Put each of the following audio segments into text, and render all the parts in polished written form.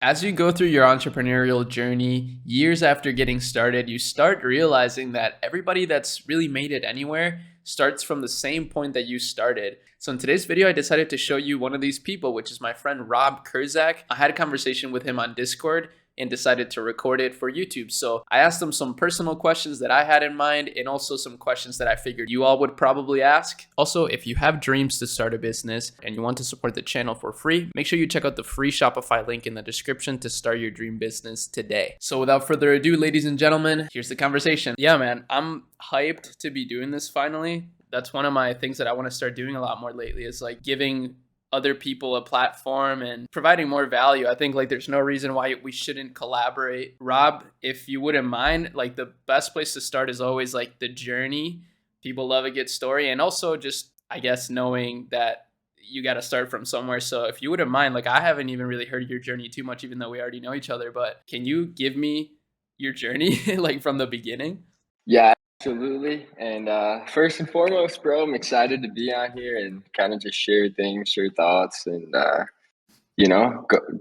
As you go through your entrepreneurial journey, years after getting started, you start realizing that everybody that's really made it anywhere starts from the same point that you started. So in today's video, I decided to show you one of these people, which is my friend Rob Kurzak. I had a conversation with him on Discord and decided to record it for YouTube. So I asked him some personal questions that I had in mind and also some questions that I figured you all would probably ask. Also, if you have dreams to start a business and you want to support the channel for free, make sure you check out the free Shopify link in the description to start your dream business today. So without further ado, ladies and gentlemen, here's the conversation. Yeah, man, I'm hyped to be doing this finally. That's one of my things that I want to start doing a lot more lately is like giving other people a platform and providing more value. I think like there's no reason why we shouldn't collaborate. Rob, if you wouldn't mind, like the best place to start is always like the journey. People love a good story, and also just I guess knowing that you got to start from somewhere. So if you wouldn't mind, like I haven't even really heard your journey too much, even though we already know each other, but can you give me your journey like from the beginning? Yeah, absolutely. And first and foremost, bro, I'm excited to be on here and kind of just share things, share thoughts, and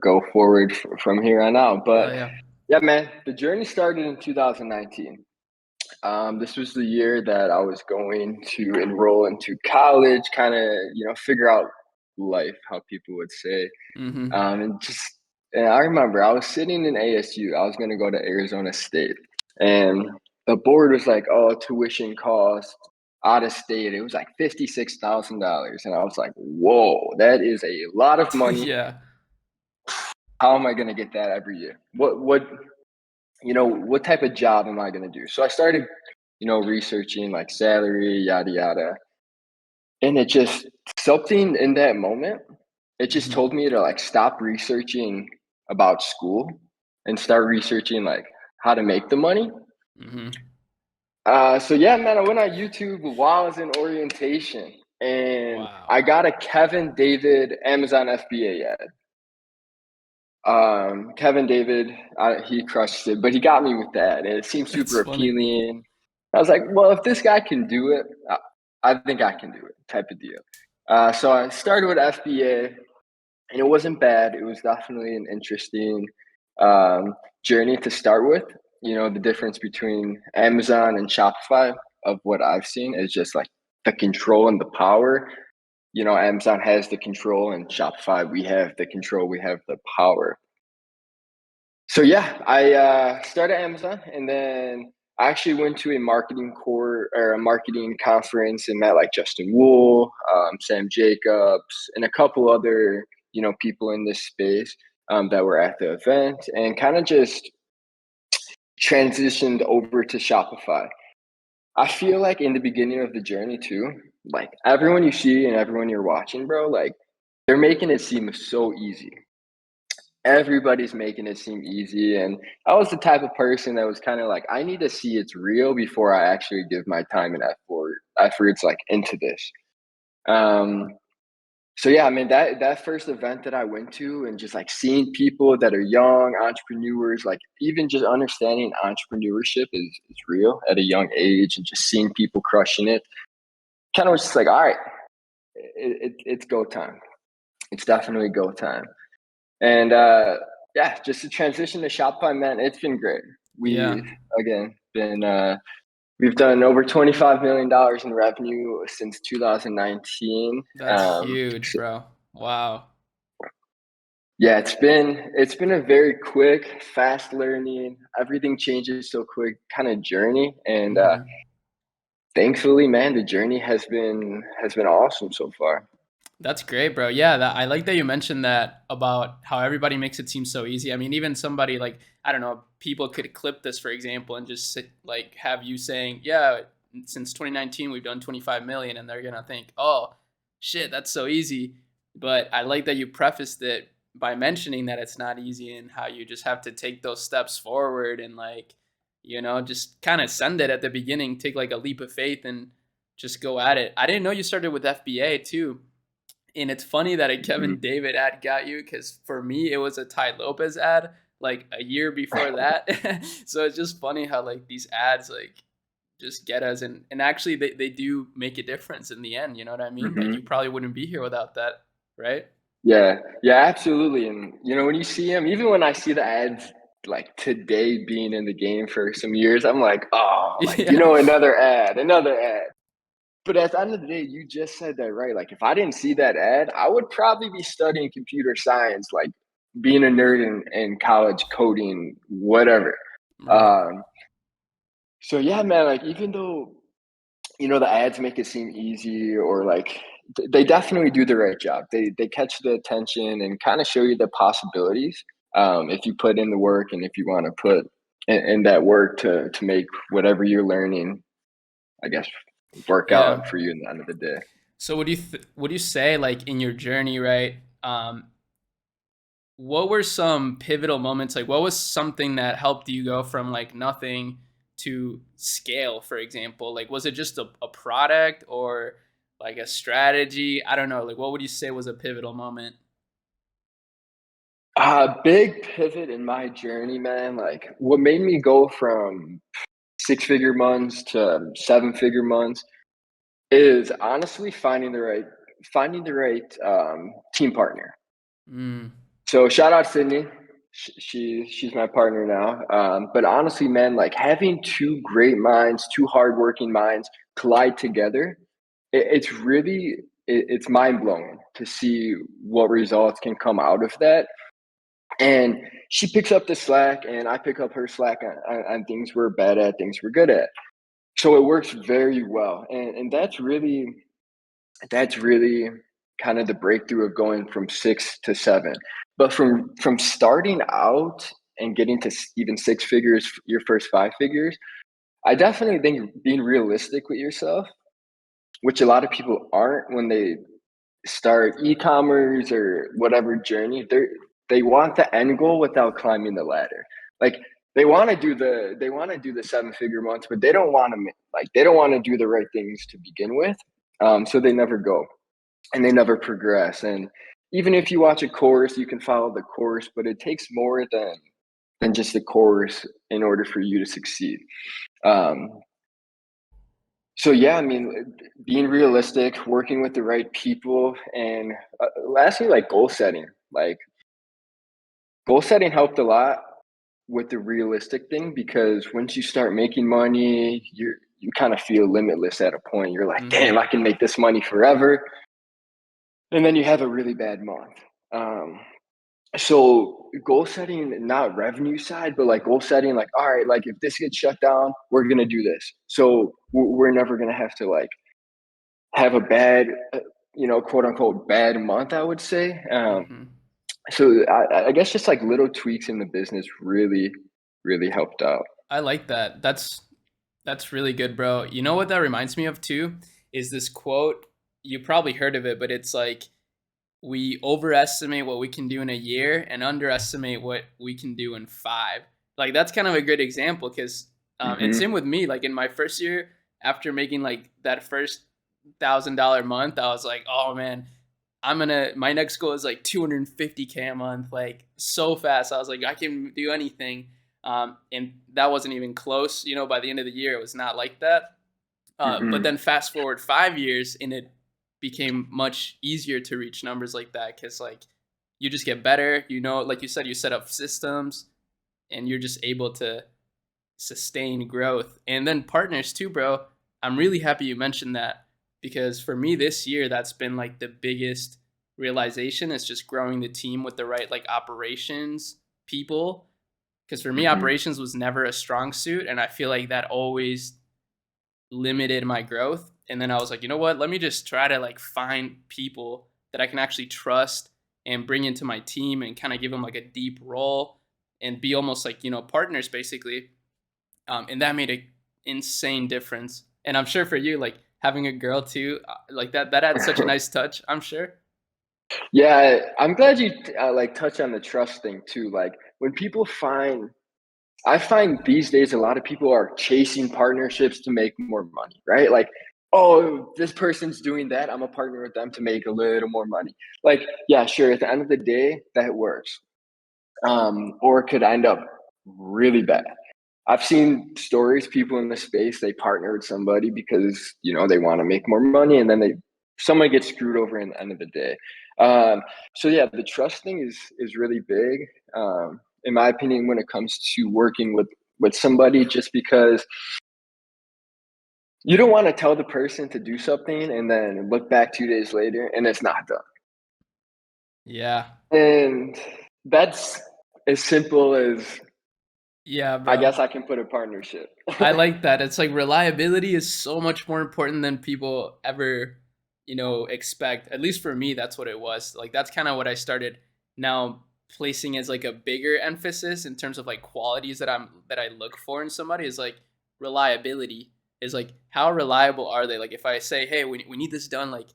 go forward from here on out. Hell But yeah. yeah, man, the journey started in 2019. This was the year that I was going to enroll into college, kind of figure out life, how people would say, Mm-hmm. and I remember I was sitting in ASU. I was going to go to Arizona State, and the board was like, "Oh, tuition cost out of state." It was like $56,000, and I was like, "Whoa, that is a lot of money. Yeah. How am I going to get that every year? What type of job am I going to do?" So I started, researching like salary, yada yada, and it just something in that moment. It just Mm-hmm. told me to like stop researching about school and start researching like how to make the money. Mm-hmm. So yeah, man, I went on YouTube while I was in orientation, and Wow. I got a Kevin David Amazon FBA ad. Kevin David, he crushed it, but he got me with that, and it seemed That's super funny. appealing. I was like, well, if this guy can do it, I think I can do it, type of deal. So I started with FBA, and it wasn't bad. It was definitely an interesting um, journey to start with. The difference between Amazon and Shopify of what I've seen is just like the control and the power. Amazon has the control, and Shopify, we have the control, we have the power. So yeah, I started Amazon, and then I actually went to a marketing core or a marketing conference and met like Justin Wool, Sam Jacobs, and a couple other people in this space that were at the event, and kind of just transitioned over to Shopify. I feel like in the beginning of the journey too, like everyone you see and everyone you're watching, bro, like they're making it seem so easy. Everybody's making it seem easy, and I was the type of person that was kind of like, I need to see it's real before I actually give my time and efforts like into this. um so yeah, I mean, that first event that I went to, and just like seeing people that are young entrepreneurs, like even just understanding entrepreneurship is real at a young age, and just seeing people crushing it, kind of was just like, all right, it's go time. It's definitely go time. And yeah, just to transition to Shopify, man, it's been great. Yeah. We've again been we've done over $25 million in revenue since 2019. That's huge, bro. Wow. Yeah, it's been a very quick, fast learning, everything changes so quick kind of journey, and Hmm. thankfully, man, the journey has been awesome so far. That's great, bro. Yeah, I like that you mentioned that about how everybody makes it seem so easy. I mean, even somebody like, I don't know, people could clip this, for example, and just like have you saying, yeah, since 2019, we've done 25 million, and they're going to think, oh, shit, that's so easy. But I like that you prefaced it by mentioning that it's not easy and how you just have to take those steps forward and like, just kind of send it at the beginning, take like a leap of faith and just go at it. I didn't know you started with FBA too. And it's funny that a Kevin Mhm. David ad got you because for me it was a Ty Lopez ad like a year before that. So it's just funny how like these ads like just get us, and actually they do make a difference in the end, you know what I mean? Like you Mhm. probably wouldn't be here without that, right? Yeah, yeah, absolutely. And when you see him, even when I see the ads like today being in the game for some years, I'm like, oh, like Yeah. another ad. But at the end of the day, you just said that right. Like, if I didn't see that ad, I would probably be studying computer science, like being a nerd in college, coding, whatever. Right. Um, so yeah, man. Like, even though the ads make it seem easy, or like they definitely do the right job. They catch the attention and kind of show you the possibilities, if you put in the work and if you want to put in that work to make whatever you're learning, I guess, work Yeah. out for you in the end of the day. So would you say like in your journey, right? What were some pivotal moments? Like what was something that helped you go from like nothing to scale, for example? Like was it just a product or like a strategy? I don't know. Like what would you say was a pivotal moment? Big pivot in my journey, man. Like, what made me go from six-figure months to seven-figure months is honestly finding the right team partner. Mm, So shout out Sydney. She's my partner now. But honestly, man, like having two great minds, two hardworking minds collide together, it's mind blowing to see what results can come out of that. And she picks up the slack, and I pick up her slack on things we're bad at, things we're good at. So it works very well, and that's really kind of the breakthrough of going from six to seven. But from starting out and getting to even six figures, your first five figures, I definitely think being realistic with yourself, which a lot of people aren't when they start e-commerce or whatever journey. They want the end goal without climbing the ladder. Like, they want to do the seven figure months, but they don't want to do the right things to begin with. So they never go, and they never progress. And even if you watch a course, you can follow the course, but it takes more than just the course in order for you to succeed. Um, so yeah, I mean, being realistic, working with the right people, and lastly, like goal setting. Like, goal setting helped a lot with the realistic thing, because once you start making money, you kind of feel limitless at a point. You're like, mm-hmm. damn, I can make this money forever, and then you have a really bad month. Um, so goal setting, not revenue side, but like goal setting, like, all right, like if this gets shut down, we're gonna do this. So we're never gonna have to like have a bad, quote unquote bad month, I would say. Mm-hmm. So I guess just like little tweaks in the business really helped out. I like that. That's really good, bro. You know what that reminds me of too? Is this quote. You probably heard of it, but it's like we overestimate what we can do in a year and underestimate what we can do in 5. Like that's kind of a good example because and same Hmm. with me. Like in my first year, after making like that first $1,000 month, I was like, oh man, my next goal is like 250K a month, like so fast. I was like, I can do anything. And that wasn't even close. By the end of the year, it was not like that. But Hmm. then fast forward 5 years, and it became much easier to reach numbers like that because like you just get better. Like you said, you set up systems, and you're just able to sustain growth. And then partners too, bro. I'm really happy you mentioned that because for me this year, that's been like the biggest realization is just growing the team with the right like operations people. Because for me, Hmm. operations was never a strong suit, and I feel like that always limited my growth. And then I was like, you know what? Let me just try to like find people that I can actually trust and bring into my team and kind of give them like a deep role and be almost like, partners basically. And that made an insane difference. And I'm sure for you, like having a girl too, like that adds such a nice touch, I'm sure. Yeah, I'm glad you like touch on the trust thing too. Like, when I find these days a lot of people are chasing partnerships to make more money, right? Like, oh, this person's doing that, I'm a partner with them to make a little more money. Like, yeah, sure, at the end of the day, that works. Or it could end up really bad. I've seen stories, people in the space, they partner with somebody because, they want to make more money, and then someone gets screwed over in the end of the day. Um, so yeah, the trust thing is really big, in my opinion, when it comes to working with somebody, just because you don't want to tell the person to do something and then look back 2 days later and it's not done. Yeah. And that's as simple as Yeah, I bro. guess I can put a partnership. I like that. It's like reliability is so much more important than people ever, expect. At least for me, that's what it was. Like that's kind of what I started now placing as like a bigger emphasis in terms of like qualities that I look for in somebody is like reliability. Is like how reliable are they? Like if I say, "Hey, we need this done like,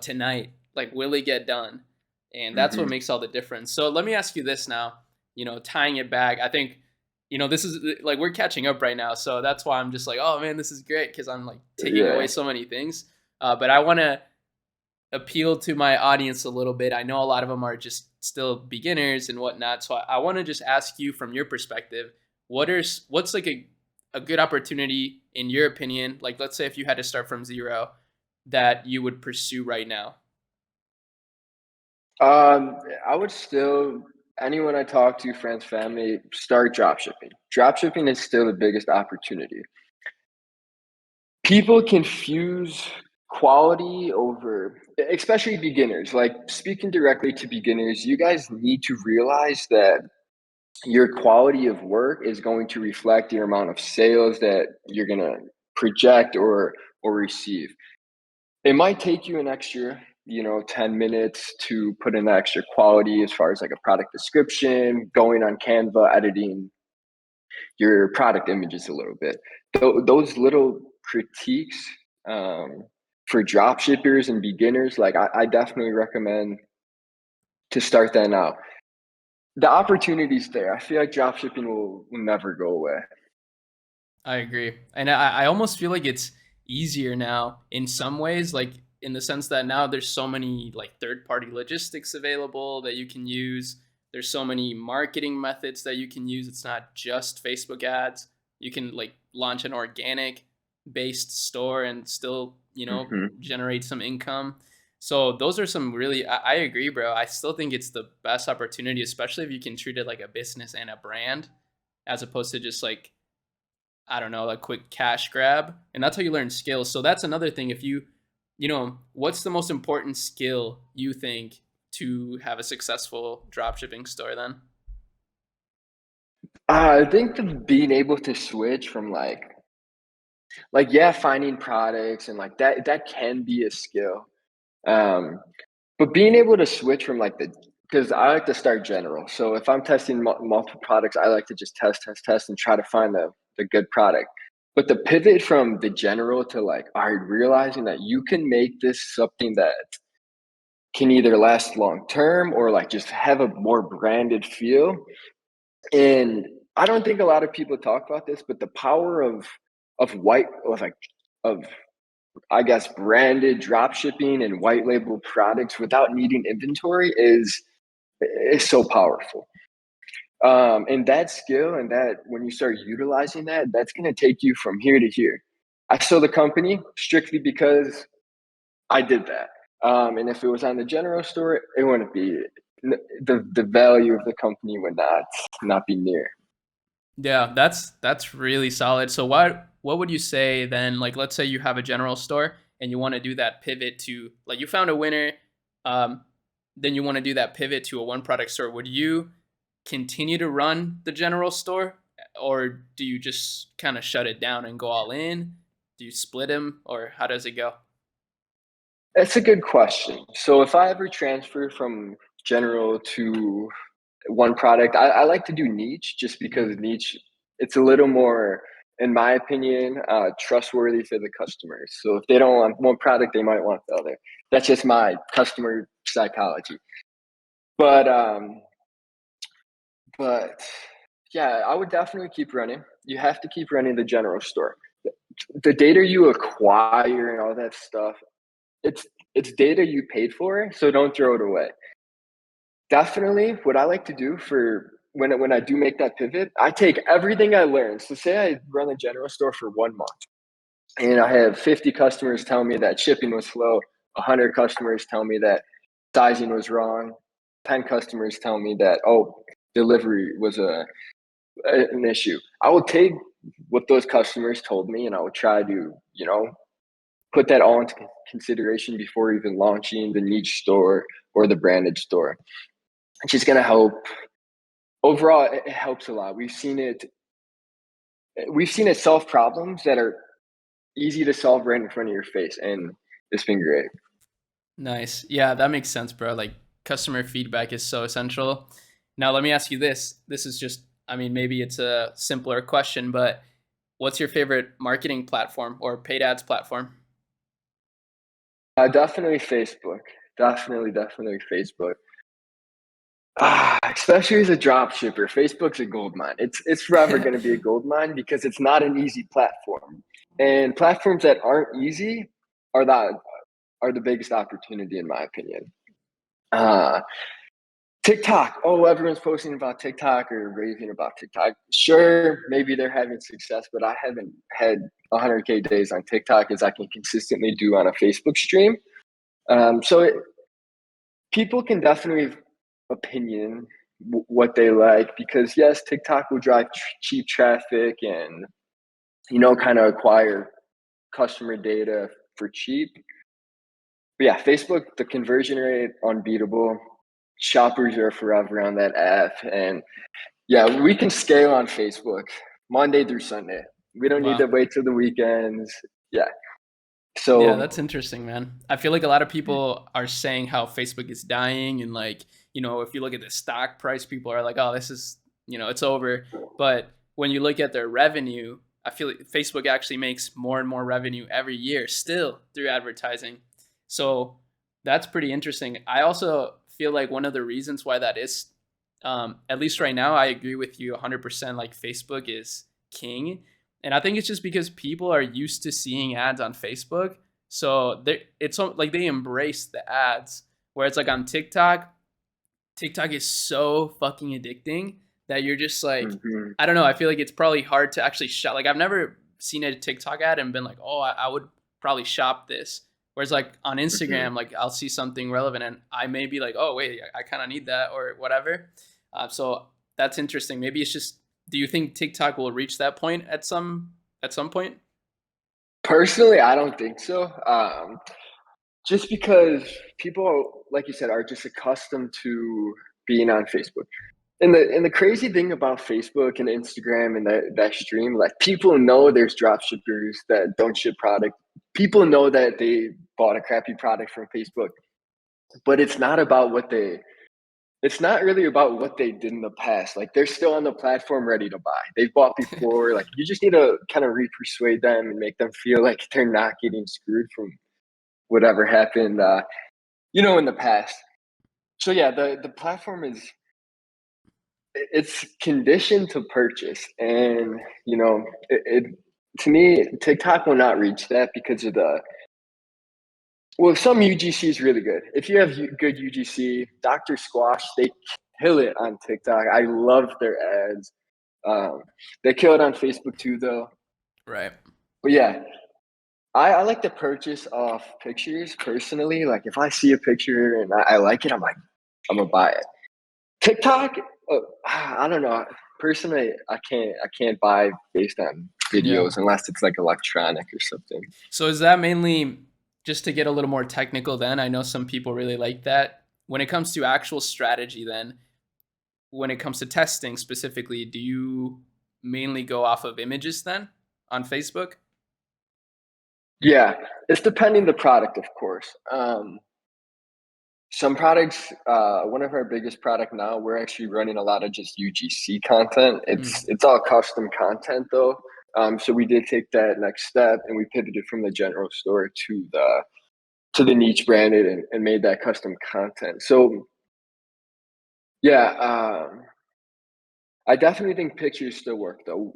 tonight." Like will it get done? And that's what Hmm. makes all the difference. So let me ask you this now, tying it back. I think this is like we're catching up right now, so that's why I'm just like, oh man, this is great because I'm like taking away Yeah. so many things. But I want to appeal to my audience a little bit. I know a lot of them are just still beginners and whatnot, so I want to just ask you from your perspective, what's like a good opportunity in your opinion? Like, let's say if you had to start from zero, that you would pursue right now. Um, I would still anyone I talk to, friends, family, start dropshipping. Dropshipping is still the biggest opportunity. People confuse quality over, especially beginners. Like speaking directly to beginners, you guys need to realize that your quality of work is going to reflect your amount of sales that you're going to project or receive. It might take you an extra, 10 minutes to put in extra quality as far as like a product description, going on Canva, editing your product images a little bit. Those little critiques, um, for drop shippers and beginners, like I definitely recommend to start that now. The opportunity's there. I feel like drop shipping will never go away. I agree. And I almost feel like it's easier now in some ways, like in the sense that now there's so many like third party logistics available that you can use. There's so many marketing methods that you can use. It's not just Facebook ads. You can like launch an organic based store and still, Hmm. generate some income. So those are some really, I agree, bro. I still think it's the best opportunity, especially if you can treat it like a business and a brand as opposed to just like I don't know, a quick cash grab. And that's how you learn skills. So that's another thing. If what's the most important skill you think to have a successful dropshipping store then? I think being able to switch from yeah, finding products and like that can be a skill. Um, but being able to switch from like because I like to start general. So if I'm testing multiple products, I like to just test, and try to find the good product. But the pivot from the general to like, all right, realizing that you can make this something that can either last long term or like just have a more branded feel. And I don't think a lot of people talk about this, but the power of I guess branded drop shipping and white label products without needing inventory is so powerful. And that skill and that when you start utilizing that, that's going to take you from here to here. I sold the company strictly because I did that. And if it was on the general store, it wouldn't be the value of the company would not be near. Yeah, that's really solid. So what would you say then? Like let's say you have a general store and you want to do that pivot to like you found a winner, um, then you want to do that pivot to a one product store. Would you continue to run the general store or do you just kind of shut it down and go all in? Do you split them or how does it go? That's a good question. So if I ever transfer from general to one product, I like to do niche just because Mm. niche, it's a little more, in my opinion, trustworthy for the customers. So if they don't want one product, they might want the other. That's just my customer psychology. But but yeah, I would definitely keep running. You have to keep running the general store. The data you acquire and all that stuff, it's it's data you paid for, so don't throw it away. Definitely, what I like to do for when I do make that pivot, I take everything I learned. So say I run a general store for 1 month and I have 50 customers tell me that shipping was slow, 100 customers tell me that sizing was wrong. 10 customers tell me that, oh, delivery was an issue. I will take what those customers told me and I will try to, put that all into consideration before even launching the niche store or the branded store. It's just going to help. Overall, it helps a lot. We've seen it solve problems that are easy to solve right in front of your face, and it's been great. Nice. Yeah, that makes sense, bro. Like customer feedback is so essential. Now, let me ask you this. This is just, I mean, maybe it's a simpler question, but what's your favorite marketing platform or paid ads platform? Definitely Facebook. Definitely Facebook. Especially as a drop shipper, Facebook's a gold mine. It's forever going to be a gold mine because it's not an easy platform, and platforms that aren't easy are the biggest opportunity in my opinion. Uh, TikTok. Oh, everyone's posting about TikTok or raving about TikTok. Sure, maybe they're having success, but I haven't had 100K days on TikTok as I can consistently do on a Facebook stream. People can definitely have opinion what they like because yes, TikTok will drive cheap traffic and kind of acquire customer data for cheap. But yeah, Facebook, the conversion rate unbeatable. Shoppers are forever on that app, and yeah, we can scale on Facebook Monday through Sunday. We don't need to Wow. wait till the weekends. Yeah. Yeah, So that's interesting, man. I feel like a lot of people are saying how Facebook is dying and like, if you look at the stock price, people are like, "Oh, this is, it's over." But when you look at their revenue, I feel like Facebook actually makes more and more revenue every year still through advertising. So, that's pretty interesting. I also feel like one of the reasons why that is, at least right now, I agree with you 100%, like Facebook is king. And I think it's just because people are used to seeing ads on Facebook, so it's like they embrace the ads. Whereas like on TikTok, TikTok is so fucking addicting that you're just like, mhm, I don't know. I feel like it's probably hard to actually shop. Like I've never seen a TikTok ad and been like, oh, I would probably shop this. Whereas like on mhm. Instagram, like I'll see something relevant and I may be like, oh wait, I kind of need that or whatever. So that's interesting. Maybe it's just. Do you think TikTok will reach that point at some point? Personally, I don't think so. Just because people, like you said, are just accustomed to being on Facebook. And the crazy thing about Facebook and Instagram and that stream, like people know there's drop shippers that don't ship product. People know that they bought a crappy product from Facebook, but it's not really about what they did in the past. Like they're still on the platform ready to buy. They've bought before. Like you just need to kind of re-persuade them and make them feel like they're not getting screwed from whatever happened in the past. So yeah, the platform it's conditioned to purchase, and to me, TikTok will not reach that because of some UGC is really good. If you have good UGC, Dr. Squash, they kill it on TikTok. I love their ads. Um, they kill it on Facebook too, though. Right. But yeah, I like to purchase off pictures personally. Like if I see a picture and I like it, I'm gonna buy it. TikTok, I don't know. Personally, I can't buy based on Yeah. videos unless it's like electronic or something. So is that mainly just to get a little more technical then? I know some people really like that. When it comes to actual strategy then, when it comes to testing specifically, do you mainly go off of images then on Facebook? Yeah, it's depending the product, of course. Some products, one of our biggest product now, we're actually running a lot of just UGC content. It's Mm, it's all custom content though. So we did take that next step and we pivoted from the general store to the niche branded and made that custom content. So yeah, I definitely think pictures still work though.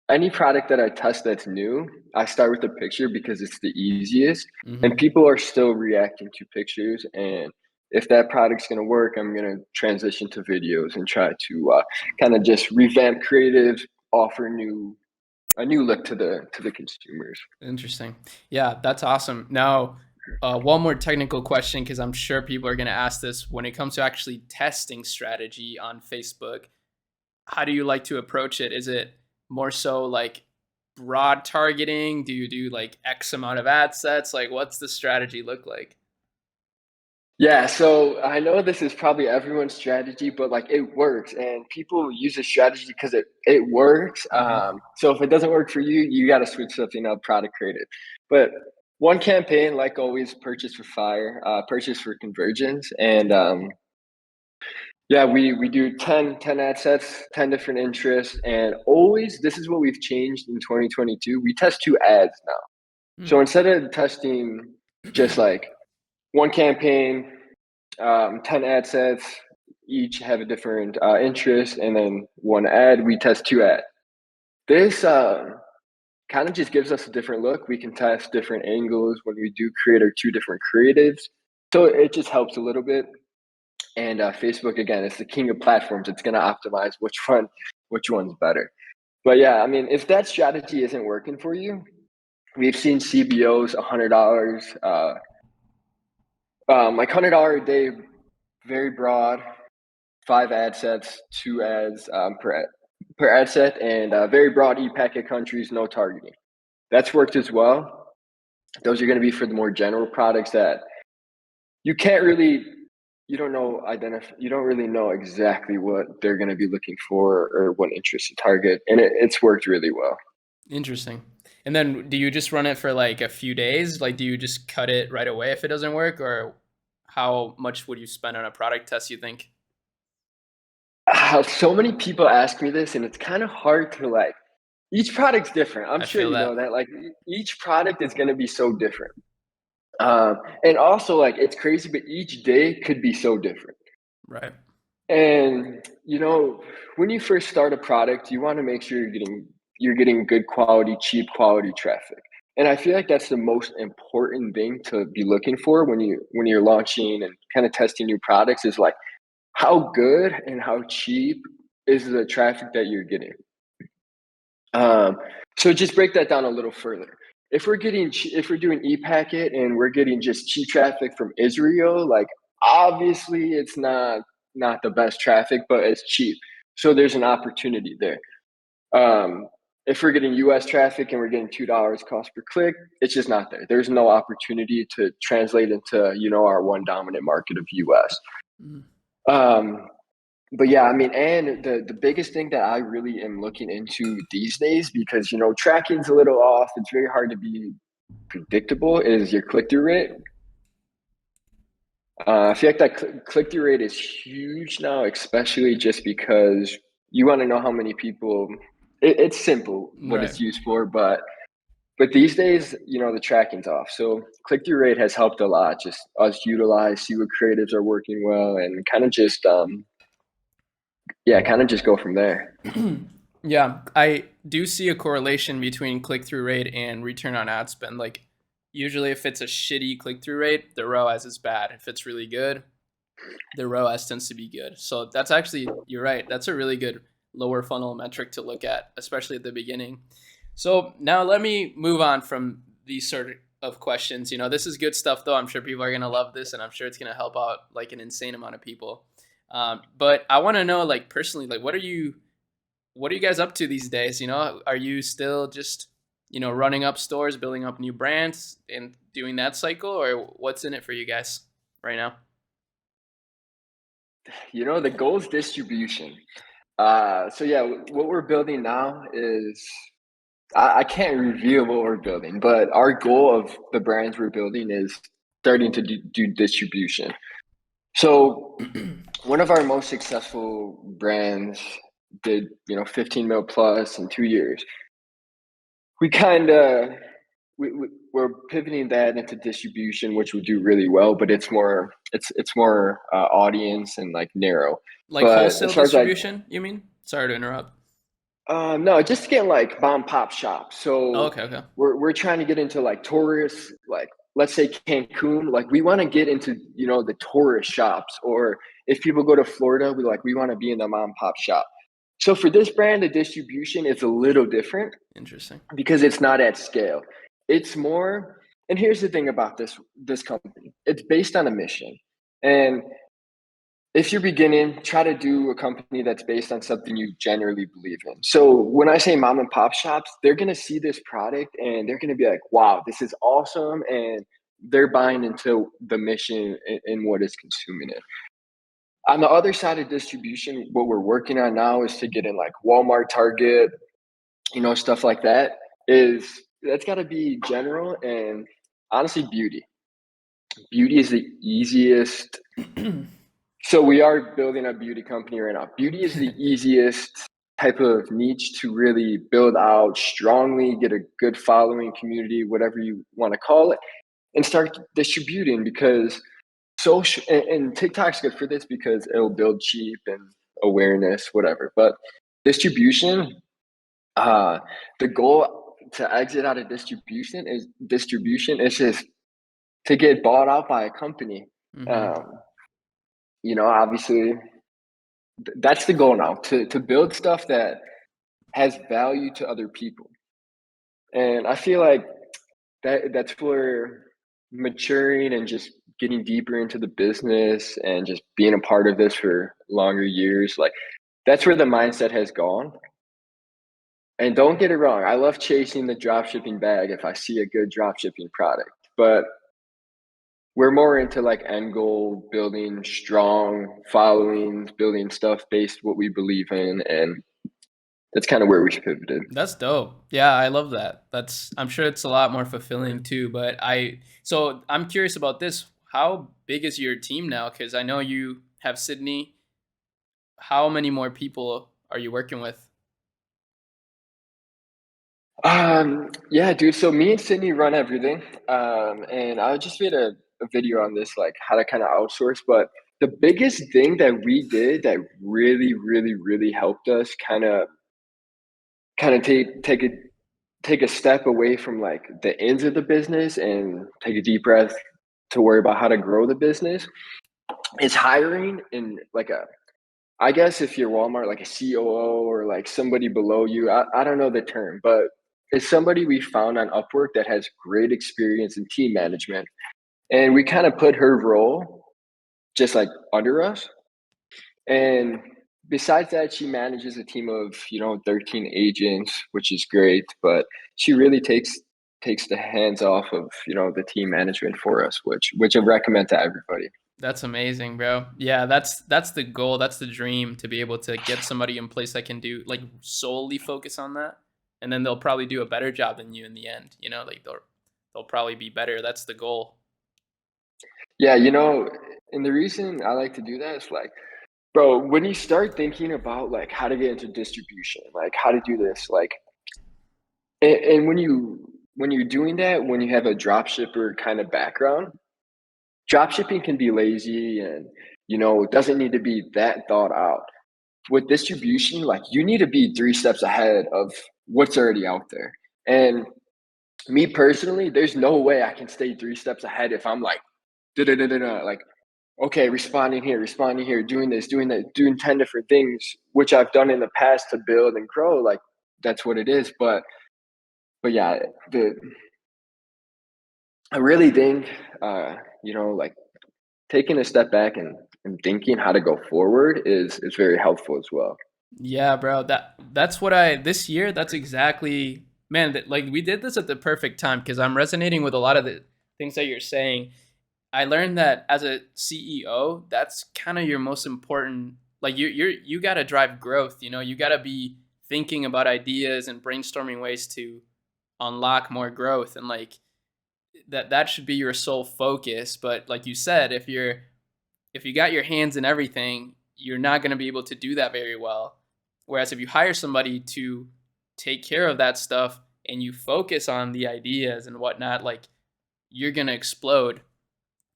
Any product that I test that's new, I start with a picture because it's the easiest, and mm-hmm. people are still reacting to pictures. And if that product's going to work, I'm going to transition to videos and try to kind of just revamp creative, offer a new look to the consumers. Interesting. Yeah, that's awesome. Now, One more technical question, because I'm sure people are going to ask this. When it comes to actually testing strategy on Facebook, how do you like to approach it? Is it more so like broad targeting? Do you do like X amount of ad sets? Like, what's the strategy look like? Yeah, so I know this is probably everyone's strategy, but like it works, and people use this strategy because it works. Mm-hmm. So if it doesn't work for you, you got to switch something up, product creative. But one campaign, like always, purchase for fire, purchase for conversions, and yeah, we do 10 ad sets, 10 different interests, and always this is what we've changed in 2022. We test two ads now. So instead of testing just like one campaign, 10 ad sets, each have a different interest, and then one ad, we test two ads. This kind of just gives us a different look. We can test different angles when we do create our two different creatives. So it just helps a little bit. And Facebook, again, it's the king of platforms. It's going to optimize which one's better. But yeah, I mean, if that strategy isn't working for you, we've seen CBOs $100, like $100 a day, very broad, 5 ad sets, 2 ads per ad set, and very broad e-packet countries, no targeting. That's worked as well. Those are going to be for the more general products that you can't really, you don't really know exactly what they're going to be looking for or what interest to target, and it's worked really well. Interesting. And then do you just run it for like a few days? Like, do you just cut it right away if it doesn't work? Or how much would you spend on a product test, you think? So many people ask me this, and it's kind of hard to like. Each product's different. I'm I sure feel you know that. that. Like each product is going to be so different, and also like it's crazy, but each day could be so different. Right. And when you first start a product, you want to make sure you're getting good quality, cheap quality traffic. And I feel like that's the most important thing to be looking for when you're launching and kind of testing new products is like how good and how cheap is the traffic that you're getting. Um, so just break that down a little further. If we're doing e-packet and we're getting just cheap traffic from Israel, like obviously it's not the best traffic, but it's cheap. So there's an opportunity there. Um, if we're getting US traffic and we're getting $2 cost per click, it's just not there. There's no opportunity to translate into, our one dominant market of US. Mhm. Um, but yeah, I mean, and the biggest thing that I really am looking into these days, because tracking's a little off, it's very hard to be predictable, is your click-through rate. I feel like that click-through rate is huge now, especially just because you want to know how many people. It's simple what Right. it's used for, but these days, the tracking's off. So click-through rate has helped a lot. Just us utilize, see what creatives are working well, and kind of just yeah, kind of just go from there. Yeah, I do see a correlation between click through rate and return on ad spend. Like, usually, if it's a shitty click through rate, the ROAS is bad. If it's really good, the ROAS tends to be good. So, that's actually, you're right. That's a really good lower funnel metric to look at, especially at the beginning. So, now let me move on from these sort of questions. This is good stuff, though. I'm sure people are going to love this, and I'm sure it's going to help out like an insane amount of people. But I want to know, like, personally, like, what are you guys up to these days? Are you still just, running up stores, building up new brands and doing that cycle, or what's in it for you guys right now? The goal is distribution. So yeah, what we're building now is I can't reveal what we're building, but our goal of the brands we're building is starting to do distribution. So one of our most successful brands did 15 mil plus in 2 years. We kind of we're pivoting that into distribution, which we do really well, but it's more audience and like narrow. Like But wholesale as far as like distribution, you mean? Sorry to interrupt. no, just getting like mom pop shops. Oh, So okay, okay. we're trying to get into like tourists, like let's say Cancun. Like we want to get into the tourist shops, or if people go to Florida, we want to be in the mom pop shop. So for this brand, the distribution is a little different Interesting. because it's not at scale. It's more. And here's the thing about this company. It's based on a mission. And if you're beginning, try to do a company that's based on something you generally believe in. So when I say mom and pop shops, they're gonna see this product and they're gonna be like, wow, this is awesome. And they're buying into the mission and what is consuming it. On the other side of distribution, what we're working on now is to get in like Walmart, Target, stuff like that. Is that's got to be general and honestly beauty. Beauty is the easiest. So we are building a beauty company right now. Beauty is the easiest type of niche to really build out strongly, get a good following community, whatever you want to call it, and start distributing because social and TikTok's good for this because it'll build cheap and awareness, whatever. But distribution, uh, the goal to exit out of distribution is just to get bought out by a company. Hmm. Um, obviously that's the goal now to build stuff that has value to other people. And I feel like that's where maturing and just getting deeper into the business and just being a part of this for longer years, like that's where the mindset has gone. And don't get it wrong, I love chasing the drop shipping bag if I see a good drop shipping product. But we're more into like end goal, building strong followings, building stuff based what we believe in, and that's kind of where we pivoted. That's dope. Yeah, I love that. I'm sure it's a lot more fulfilling too, but so I'm curious about this. How big is your team now? Cuz I know you have Sydney. How many more people are you working with? Yeah, dude. So me and Sydney run everything. And I just made a video on this, like how to kind of outsource. But the biggest thing that we did that really, really, really helped us kind of take a step away from like the ends of the business and take a deep breath to worry about how to grow the business is hiring in like I guess if you're Walmart, like a COO or like somebody below you, I don't know the term, but it's somebody we found on Upwork that has great experience in team management. And we kind of put her role just like under us. And besides that, she manages a team of, 13 agents, which is great, but she really takes the hands off of, the team management for us, which I recommend to everybody. That's amazing, bro. Yeah, that's the goal. That's the dream to be able to get somebody in place that can do like solely focus on that, and then they'll probably do a better job than you in the end. Like they'll probably be better. That's the goal. Yeah, and the reason I like to do that is like, bro, when you start thinking about like how to get into distribution, like how to do this, like, and when you're doing that, when you have a drop shipper kind of background, drop shipping can be lazy and it doesn't need to be that thought out. With distribution, like you need to be 3 steps ahead of what's already out there. And me personally, there's no way I can stay 3 steps ahead if I'm like, da da da da da, like okay, responding here, doing this, doing that, doing 10 different things, which I've done in the past to build and grow. Like that's what it is. But yeah, the I really think like taking a step back and thinking how to go forward is very helpful as well. Yeah, bro. That's what I this year. That's exactly, man. Like we did this at the perfect time because I'm resonating with a lot of the things that you're saying. I learned that as a CEO, that's kind of your most important. Like you got to drive growth. You got to be thinking about ideas and brainstorming ways to unlock more growth, and like that should be your sole focus. But like you said, if you got your hands in everything, you're not going to be able to do that very well. Whereas if you hire somebody to take care of that stuff and you focus on the ideas and whatnot, like you're going to explode,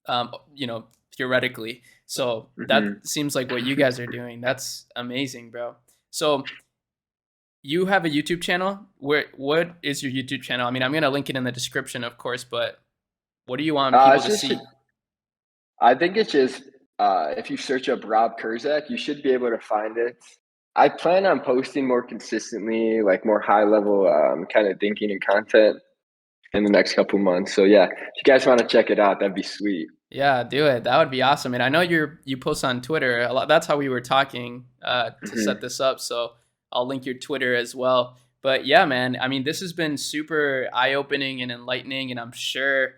um, you know, theoretically. So that Hmm. seems like what you guys are doing. That's amazing, bro. So you have a YouTube channel. What is your YouTube channel? I mean, I'm going to link it in the description, of course, but what do you want people It's to just, see? I think it's just, if you search up Rob Kurzak, you should be able to find it. I plan on posting more consistently, like more high level kind of thinking and content. in the next couple months. So yeah, if you guys want to check it out, that'd be sweet. Yeah, do it. That would be awesome. And I know you post on Twitter a lot. That's how we were talking to set Hmm. this up. So I'll link your Twitter as well. But yeah, man, I mean, this has been super eye opening and enlightening, and I'm sure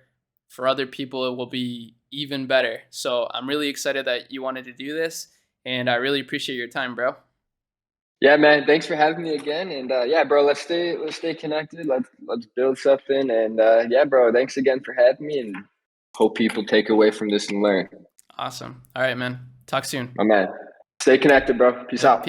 for other people it will be even better. So I'm really excited that you wanted to do this, and I really appreciate your time, bro. Yeah, man. Thanks for having me again. And yeah, bro, let's stay connected. Let's build something. And yeah, bro, thanks again for having me. And hope people take away from this and learn. Awesome. All right, man. Talk soon. My man. Stay connected, bro. Peace Yep. out. Peace.